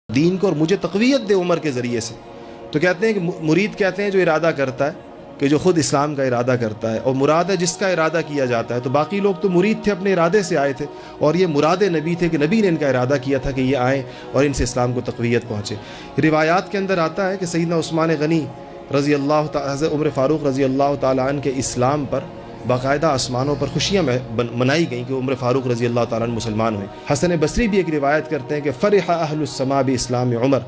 دین کو اور مجھے تقویت دے عمر کے ذریعے سے. تو کہتے ہیں کہ مرید کہتے ہیں جو ارادہ کرتا ہے، کہ جو خود اسلام کا ارادہ کرتا ہے، اور مراد ہے جس کا ارادہ کیا جاتا ہے. تو باقی لوگ تو مرید تھے، اپنے ارادے سے آئے تھے، اور یہ مراد نبی تھے کہ نبی نے ان کا ارادہ کیا تھا کہ یہ آئیں اور ان سے اسلام کو تقویت پہنچے. روایات کے اندر آتا ہے کہ سیدنا عثمان غنی رضی اللہ تعالیٰ، حضرت عمر فاروق رضی اللہ تعالیٰ عنہ کے اسلام پر باقاعدہ آسمانوں پر خوشیاں منائی گئیں کہ عمر فاروق رضی اللہ تعالیٰ عنہ مسلمان ہوئے. حسن بصری بھی ایک روایت کرتے ہیں کہ فرح اہل السماء باسلام عمر،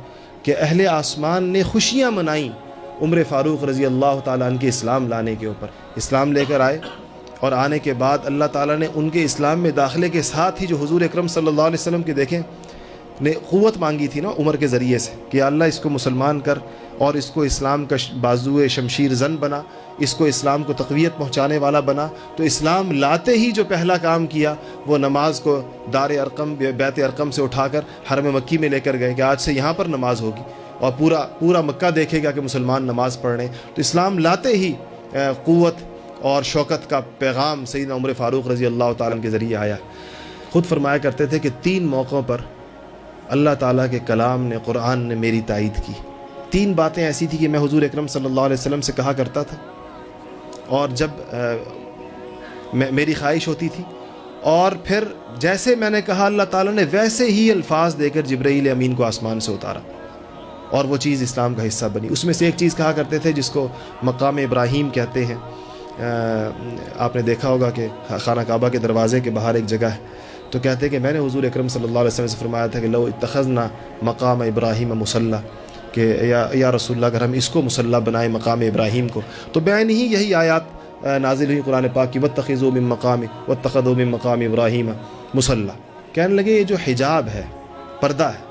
کہ اہل آسمان نے خوشیاں منائیں عمر فاروق رضی اللہ تعالیٰ عنہ کے اسلام لانے کے اوپر. اسلام لے کر آئے، اور آنے کے بعد اللہ تعالیٰ نے ان کے اسلام میں داخلے کے ساتھ ہی جو حضور اکرم صلی اللہ علیہ وسلم کے دیکھیں نے قوت مانگی تھی نا عمر کے ذریعے سے، کہ اللہ اس کو مسلمان کر اور اس کو اسلام کا بازو شمشیر زن بنا، اس کو اسلام کو تقویت پہنچانے والا بنا. تو اسلام لاتے ہی جو پہلا کام کیا وہ نماز کو دار ارقم، بیت ارقم سے اٹھا کر حرم مکی میں لے کر گئے کہ آج سے یہاں پر نماز ہوگی، اور پورا مکہ دیکھے گا کہ مسلمان نماز پڑھ رہے ہیں. تو اسلام لاتے ہی قوت اور شوکت کا پیغام سیدنا عمر فاروق رضی اللہ تعالیٰ عنہ کے ذریعے آیا. خود فرمایا کرتے تھے کہ 3 موقعوں پر اللہ تعالیٰ کے کلام نے، قرآن نے میری تائید کی. 3 باتیں ایسی تھی کہ میں حضور اکرم صلی اللہ علیہ وسلم سے کہا کرتا تھا، اور جب میری خواہش ہوتی تھی، اور پھر جیسے میں نے کہا اللہ تعالیٰ نے ویسے ہی الفاظ دے کر جبرائیل امین کو آسمان سے اتارا، اور وہ چیز اسلام کا حصہ بنی. اس میں سے ایک چیز کہا کرتے تھے جس کو مقام ابراہیم کہتے ہیں. آپ نے دیکھا ہوگا کہ خانہ کعبہ کے دروازے کے باہر ایک جگہ ہے، تو کہتے ہیں کہ میں نے حضور اکرم صلی اللہ علیہ وسلم سے فرمایا تھا کہ لو اتخذنا مقام ابراہیم مصلی، کہ یا رسول اللہ اگر ہم اس کو مصلی بنائیں مقام ابراہیم کو. تو بعین ہی یہی آیات نازل ہوئی قرآن پاک کی، واتخذوا من مقام واتخذوا من مقام ابراہیم مصلی. کہنے لگے یہ جو حجاب ہے، پردہ ہے،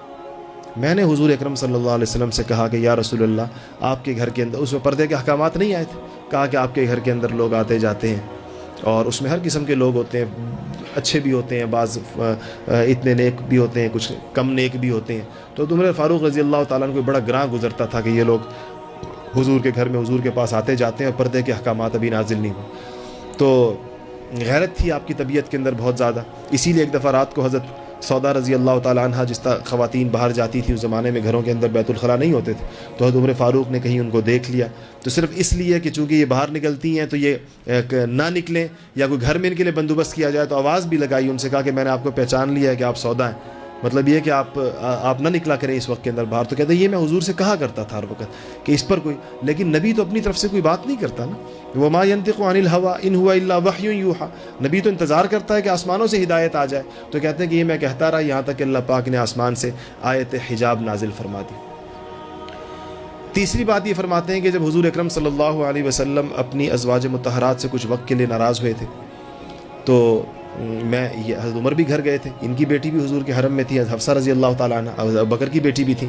میں نے حضور اکرم صلی اللہ علیہ وسلم سے کہا کہ یا رسول اللہ آپ کے گھر کے اندر، اس میں پردے کے احکامات نہیں آئے تھے، کہا کہ آپ کے گھر کے اندر لوگ آتے جاتے ہیں، اور اس میں ہر قسم کے لوگ ہوتے ہیں، اچھے بھی ہوتے ہیں، بعض اتنے نیک بھی ہوتے ہیں، کچھ کم نیک بھی ہوتے ہیں. تو عمر فاروق رضی اللہ تعالیٰ عنہ کو بڑا گراں گزرتا تھا کہ یہ لوگ حضور کے گھر میں حضور کے پاس آتے جاتے ہیں اور پردے کے احکامات ابھی نازل نہیں ہوئے. تو غیرت تھی آپ کی طبیعت کے اندر بہت زیادہ. اسی لیے ایک دفعہ رات کو حضرت سودا رضی اللہ تعالیٰ عنہ، جس طرح خواتین باہر جاتی تھی اس زمانے میں، گھروں کے اندر بیت الخلاء نہیں ہوتے تھے، تو حضرت عمر فاروق نے کہیں ان کو دیکھ لیا، تو صرف اس لیے کہ چونکہ یہ باہر نکلتی ہیں تو یہ نہ نکلیں، یا کوئی گھر میں ان کے لیے بندوبست کیا جائے، تو آواز بھی لگائی، ان سے کہا کہ میں نے آپ کو پہچان لیا ہے کہ آپ سودا ہیں، مطلب یہ کہ آپ نہ نکلا کریں اس وقت کے اندر باہر. تو کہتے ہیں یہ میں حضور سے کہا کرتا تھا ہر وقت کہ اس پر کوئی، لیکن نبی تو اپنی طرف سے کوئی بات نہیں کرتا نا. وما ينطق عن الهوى ان هو الا وحی یوحى. نبی تو انتظار کرتا ہے کہ آسمانوں سے ہدایت آ جائے. تو کہتے ہیں کہ یہ میں کہتا رہا یہاں تک کہ اللہ پاک نے آسمان سے آیت حجاب نازل فرما دی. تیسری بات یہ فرماتے ہیں کہ جب حضور اکرم صلی اللہ علیہ وسلم اپنی ازواج مطہرات سے کچھ وقت کے لیے ناراض ہوئے تھے، تو حضرت عمر بھی گھر گئے تھے، ان کی بیٹی بھی حضور کے حرم میں تھی، حفصہ رضی اللہ تعالیٰ عنہ، ابو بکر کی بیٹی بھی تھی.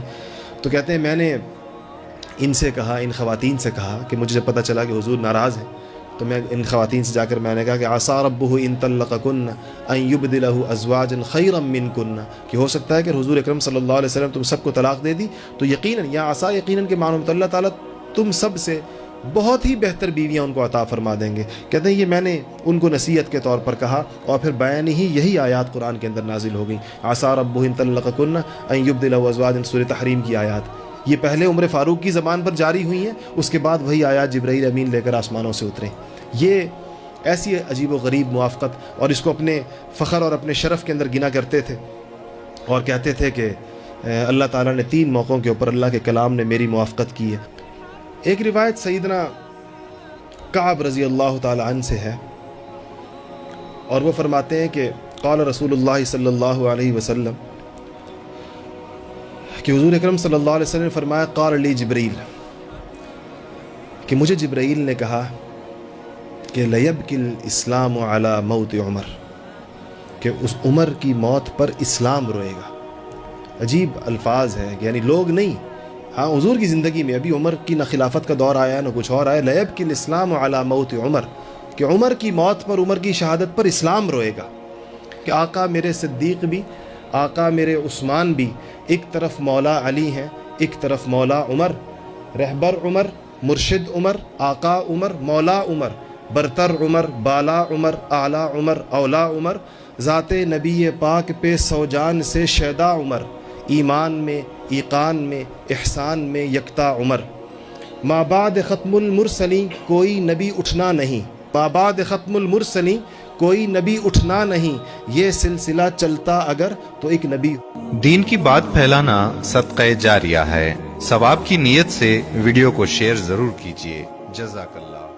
تو کہتے ہیں میں نے ان سے کہا، ان خواتین سے کہا کہ مجھے جب پتہ چلا کہ حضور ناراض ہیں، تو میں ان خواتین سے جا کر میں نے کہا کہ عسى ربه ان طلقكن ان يبدله ازواجا خيرا منكن، کہ ہو سکتا ہے کہ حضور اکرم صلی اللہ علیہ وسلم تم سب کو طلاق دے دی، تو یقیناً یا عسى یقیناً کے معنی اللہ تعالیٰ تم سب سے بہت ہی بہتر بیویاں ان کو عطا فرما دیں گے. کہتے ہیں یہ میں نے ان کو نصیحت کے طور پر کہا، اور پھر بیان ہی یہی آیات قرآن کے اندر نازل ہو گئیں. عسى ربه ان طلقكن ان يبدله ازواجا، سورہ تحریم کی آیات. یہ پہلے عمر فاروق کی زبان پر جاری ہوئی ہیں، اس کے بعد وہی آیات جبرائیل امین لے کر آسمانوں سے اترے. یہ ایسی عجیب و غریب موافقت، اور اس کو اپنے فخر اور اپنے شرف کے اندر گنا کرتے تھے، اور کہتے تھے کہ اللہ تعالیٰ نے 3 موقعوں کے اوپر اللہ کے کلام نے میری موافقت کی ہے. ایک روایت سیدنا کعب رضی اللہ تعالی عنہ سے ہے، اور وہ فرماتے ہیں کہ قال رسول اللہ صلی اللہ علیہ وسلم، کہ حضور اکرم صلی اللہ علیہ وسلم نے فرمایا قال لی جبرائیل، کہ مجھے جبرائیل نے کہا کہ لیبکی الاسلام علی موت عمر، کہ اس عمر کی موت پر اسلام روئے گا. عجیب الفاظ ہے کہ یعنی لوگ نہیں، ہاں حضور کی زندگی میں ابھی عمر کی نہ خلافت کا دور آیا نہ کچھ اور آیا، لیبکی الاسلام علی موت عمر، کہ عمر کی موت پر، عمر کی شہادت پر اسلام روئے گا. کہ آقا میرے صدیق بھی، آقا میرے عثمان بھی ایک طرف مولا علی ہیں، ایک طرف مولا عمر، رہبر عمر، مرشد عمر، آقا عمر، مولا عمر، برتر عمر، بالا عمر، اعلیٰ عمر، اولا عمر، ذات نبی پاک پہ سوجان سے شیدا عمر. ایمان میں، ایقان میں، احسان میں یکتا عمر۔ ما بعد ختم المرسلین کوئی نبی اٹھنا نہیں، ما بعد ختم المرسلین کوئی نبی اٹھنا نہیں، یہ سلسلہ چلتا اگر تو ایک نبی۔ دین کی بات پھیلانا صدقہ جاریہ ہے، ثواب کی نیت سے ویڈیو کو شیئر ضرور کیجیے۔ جزاک اللہ۔